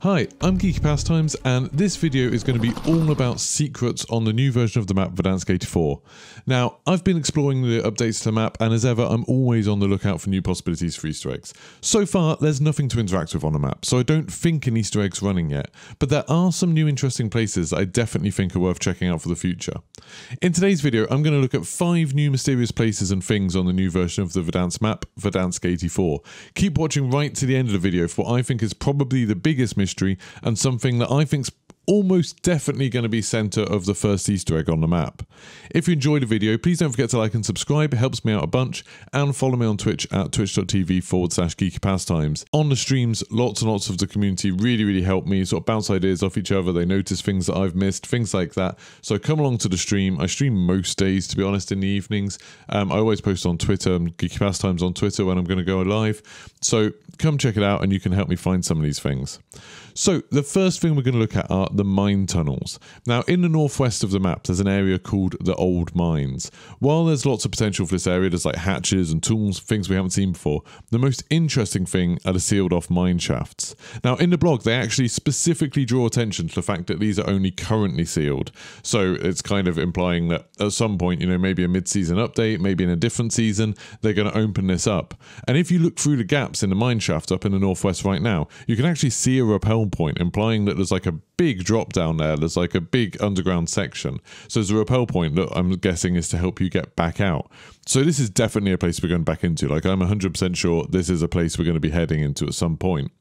Hi, I'm Geeky Pastimes, and this video is going to be all about secrets on the new version of the map Verdansk 84. Now, I've been exploring the updates to the map, and as ever, I'm always on the lookout for new possibilities for Easter eggs. So far, there's nothing to interact with on the map, so I don't think an Easter egg's running yet, but there are some new interesting places that I definitely think are worth checking out for the future. In today's video, I'm going to look at 5 new mysterious places and things on the new version of the Verdansk map, Verdansk 84. Keep watching right to the end of the video for what I think is probably the biggest mystery and something that I think's almost definitely going to be center of the first Easter egg on the map. If you enjoyed the video, please don't forget to like and subscribe, it helps me out a bunch, and follow me on Twitch at twitch.tv/geekypastimes. On the streams, lots and lots of the community really help me sort of bounce ideas off each other. They notice things that I've missed, things like that. So come along to the stream. I stream most days, to be honest, in the evenings. I always post on Twitter, Geeky Pastimes on Twitter when I'm going to go live. So come check it out and you can help me find some of these things. So the first thing we're going to look at are the mine tunnels. Now, in the northwest of the map, there's an area called the Old Mines. While there's lots of potential for this area, there's like hatches and tools, things we haven't seen before. The most interesting thing are the sealed off mine shafts. Now, in the blog, they actually specifically draw attention to the fact that these are only currently sealed. So it's kind of implying that at some point, you know, maybe a mid-season update, maybe in a different season, they're going to open this up. And if you look through the gaps in the mine shaft up in the northwest right now, you can actually see a rappel point, implying that there's like a big drop down there. There's like a big underground section. So there's a rappel point that I'm guessing is to help you get back out. So this is definitely a place we're going back into. Like, I'm 100% sure this is a place we're going to be heading into at some point.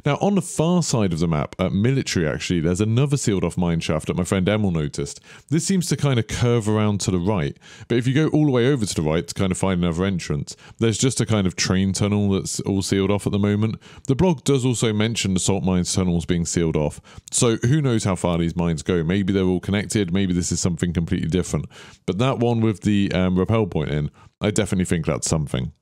Now, on the far side of the map, at military actually, there's another sealed off mine shaft that my friend Emil noticed. This seems to kind of curve around to the right, but if you go all the way over to the right to kind of find another entrance, there's just a kind of train tunnel that's all sealed off at the moment. The blog does also mention the salt mines tunnels being sealed off, so who knows how far these mines go. Maybe they're all connected, maybe this is something completely different. But that one with the rappel point in, I definitely think that's something.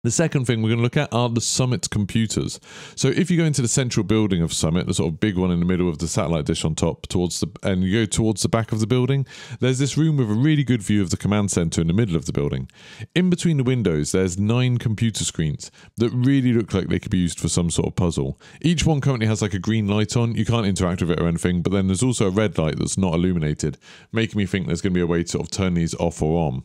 The second thing we're going to look at are the Summit computers. So if you go into the central building of Summit, the sort of big one in the middle of the satellite dish on top, and you go towards the back of the building, there's this room with a really good view of the command center in the middle of the building. In between the windows, there's 9 computer screens that really look like they could be used for some sort of puzzle. Each one currently has like a green light on. You can't interact with it or anything, but then there's also a red light that's not illuminated, making me think there's going to be a way to sort of turn these off or on.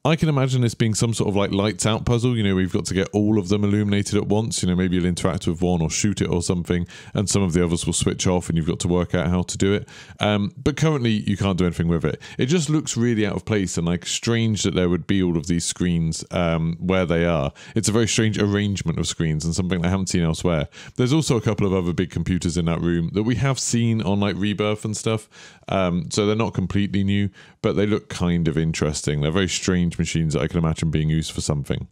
I can imagine this being some sort of like lights out puzzle, you know, we've got to get all of them illuminated at once, you know, maybe you'll interact with one or shoot it or something, and some of the others will switch off and you've got to work out how to do it. But currently you can't do anything with it. It just looks really out of place and like strange that there would be all of these screens where they are. It's a very strange arrangement of screens and something I haven't seen elsewhere. There's also a couple of other big computers in that room that we have seen on like Rebirth and stuff, so they're not completely new, but they look kind of interesting. They're very strange machines that I can imagine being used for something.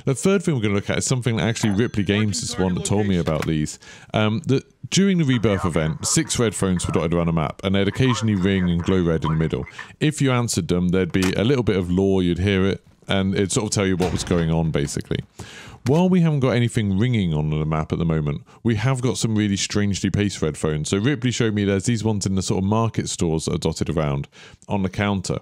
The third thing we're going to look at is something that actually Ripley Games is the one that told me about these. That during the Rebirth event, 6 red phones were dotted around the map, and they'd occasionally ring and glow red in the middle. If you answered them, there'd be a little bit of lore, you'd hear it, and it'd sort of tell you what was going on, basically. While we haven't got anything ringing on the map at the moment, we have got some really strangely placed red phones. So Ripley showed me there's these ones in the sort of market stores that are dotted around on the counter.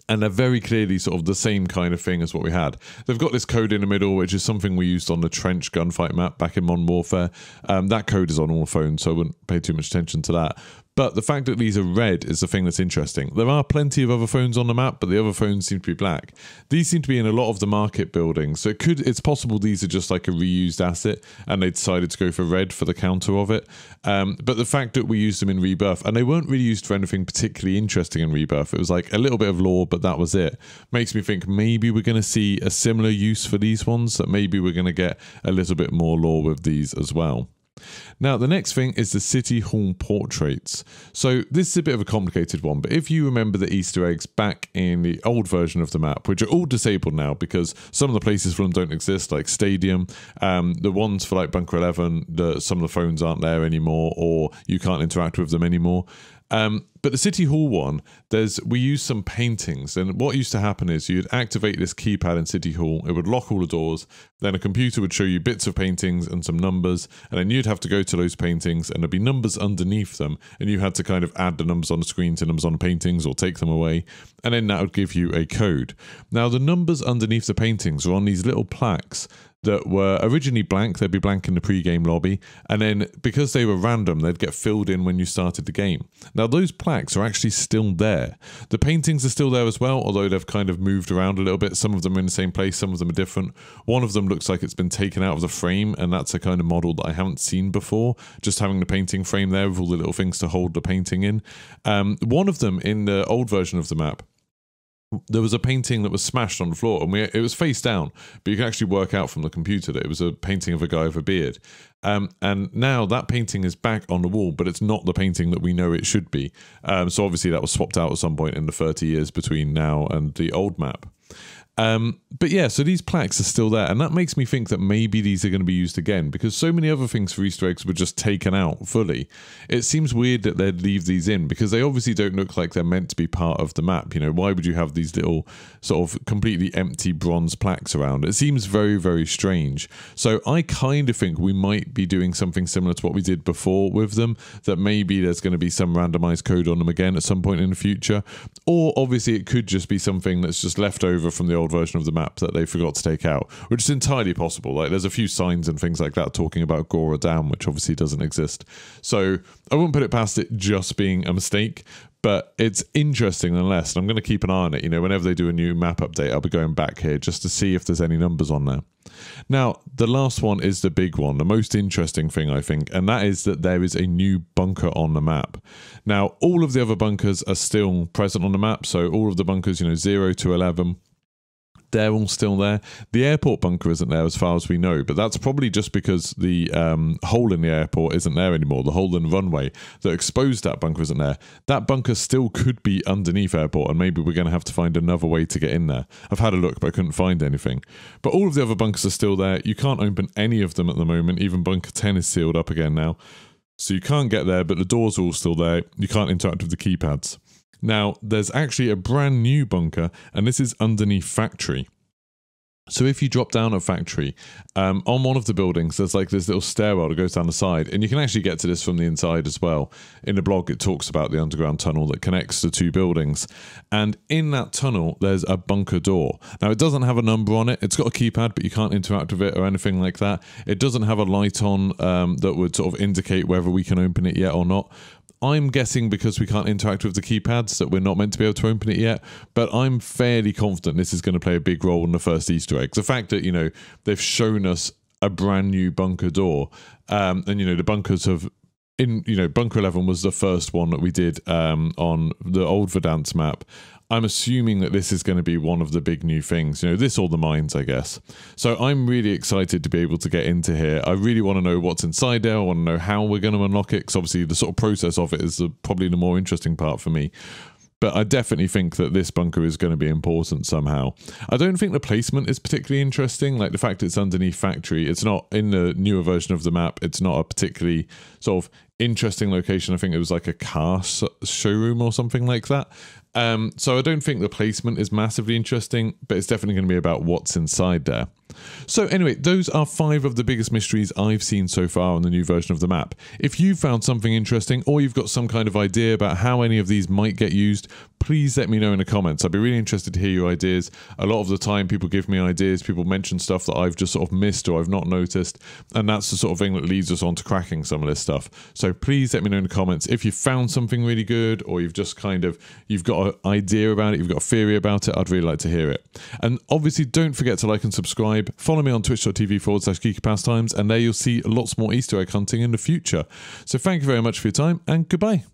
And they're very clearly sort of the same kind of thing as what we had. They've got this code in the middle, which is something we used on the Trench gunfight map back in Modern Warfare. That code is on all phones, so I wouldn't pay too much attention to that. But the fact that these are red is the thing that's interesting. There are plenty of other phones on the map, but the other phones seem to be black. These seem to be in a lot of the market buildings, so it's possible these are just like a reused asset, and they decided to go for red for the counter of it. But the fact that we used them in Rebirth, and they weren't really used for anything particularly interesting in Rebirth, it was like a little bit of lore, but that was it. Makes me think maybe we're going to see a similar use for these ones, that maybe we're going to get a little bit more lore with these as well. Now, the next thing is the City Hall portraits. So this is a bit of a complicated one, but if you remember the Easter eggs back in the old version of the map, which are all disabled now because some of the places for them don't exist, like Stadium, the ones for like Bunker 11, some of the phones aren't there anymore, or you can't interact with them anymore. But the City Hall one, we use some paintings, and what used to happen is you'd activate this keypad in City Hall, it would lock all the doors, then a computer would show you bits of paintings and some numbers, and then you'd have to go to those paintings, and there'd be numbers underneath them, and you had to kind of add the numbers on the screen to numbers on the paintings or take them away, and then that would give you a code. Now, the numbers underneath the paintings are on these little plaques that were originally blank. They'd be blank in the pre-game lobby, and then because they were random, they'd get filled in when you started the game. Now those plaques are actually still there. The paintings are still there as well, although they've kind of moved around a little bit. Some of them are in the same place, some of them are different. One of them looks like it's been taken out of the frame, and that's a kind of model that I haven't seen before, just having the painting frame there with all the little things to hold the painting in. One of them in the old version of the map, there was a painting that was smashed on the floor, and it was face down, but you can actually work out from the computer that it was a painting of a guy with a beard. And now that painting is back on the wall, but it's not the painting that we know it should be. So obviously that was swapped out at some point in the 30 years between now and the old map. But yeah, so these plaques are still there, and that makes me think that maybe these are going to be used again, because so many other things for Easter eggs were just taken out fully. It seems weird that they'd leave these in, because they obviously don't look like they're meant to be part of the map. You know, why would you have these little sort of completely empty bronze plaques around? It seems very, very strange. So I kind of think we might be doing something similar to what we did before with them, that maybe there's going to be some randomized code on them again at some point in the future, or obviously it could just be something that's just left over from the old version of the map that they forgot to take out, which is entirely possible. Like, there's a few signs and things like that talking about Gora Dam, which obviously doesn't exist. So I wouldn't put it past it just being a mistake, but it's interesting nonetheless, and I'm going to keep an eye on it. You know, whenever they do a new map update, I'll be going back here just to see if there's any numbers on there. Now, the last one is the big one, the most interesting thing, I think, and that is that there is a new bunker on the map. Now, all of the other bunkers are still present on the map, so all of the bunkers, you know, 0 to 11, they're all still there. The airport bunker isn't there as far as we know, but that's probably just because the hole in the airport isn't there anymore. The hole in the runway that exposed that bunker isn't there. That bunker still could be underneath airport, and maybe we're going to have to find another way to get in there. I've had a look, but I couldn't find anything. But all of the other bunkers are still there. You can't open any of them at the moment. Even bunker 10 is sealed up again now. So you can't get there, but the doors are all still there. You can't interact with the keypads. Now, there's actually a brand new bunker, and this is underneath factory. So if you drop down at factory, on one of the buildings, there's like this little stairwell that goes down the side, and you can actually get to this from the inside as well. In the blog, it talks about the underground tunnel that connects the two buildings. And in that tunnel, there's a bunker door. Now, it doesn't have a number on it. It's got a keypad, but you can't interact with it or anything like that. It doesn't have a light on that would sort of indicate whether we can open it yet or not. I'm guessing because we can't interact with the keypads that we're not meant to be able to open it yet, but I'm fairly confident this is going to play a big role in the first Easter eggs. The fact that, you know, they've shown us a brand new bunker door, and, you know, the bunkers have, Bunker 11 was the first one that we did on the old Verdansk map. I'm assuming that this is going to be one of the big new things, you know, this or the mines, I guess. So I'm really excited to be able to get into here. I really want to know what's inside there. I want to know how we're going to unlock it, because obviously the sort of process of it is probably the more interesting part for me. But I definitely think that this bunker is going to be important somehow. I don't think the placement is particularly interesting. Like the fact it's underneath factory, it's not in the newer version of the map. It's not a particularly sort of interesting location. I think it was like a car showroom or something like that. So I don't think the placement is massively interesting, but it's definitely going to be about what's inside there. So anyway, those are 5 of the biggest mysteries I've seen so far on the new version of the map. If you found something interesting, or you've got some kind of idea about how any of these might get used, please let me know in the comments. I'd be really interested to hear your ideas. A lot of the time people give me ideas, people mention stuff that I've just sort of missed or I've not noticed, and that's the sort of thing that leads us on to cracking some of this stuff. So please let me know in the comments if you found something really good, or you've just kind of, you've got an idea about it, you've got a theory about it. I'd really like to hear it. And obviously don't forget to like and subscribe. Follow me on twitch.tv/Geeky Pastimes, and there you'll see lots more Easter egg hunting in the future. So thank you very much for your time, and goodbye.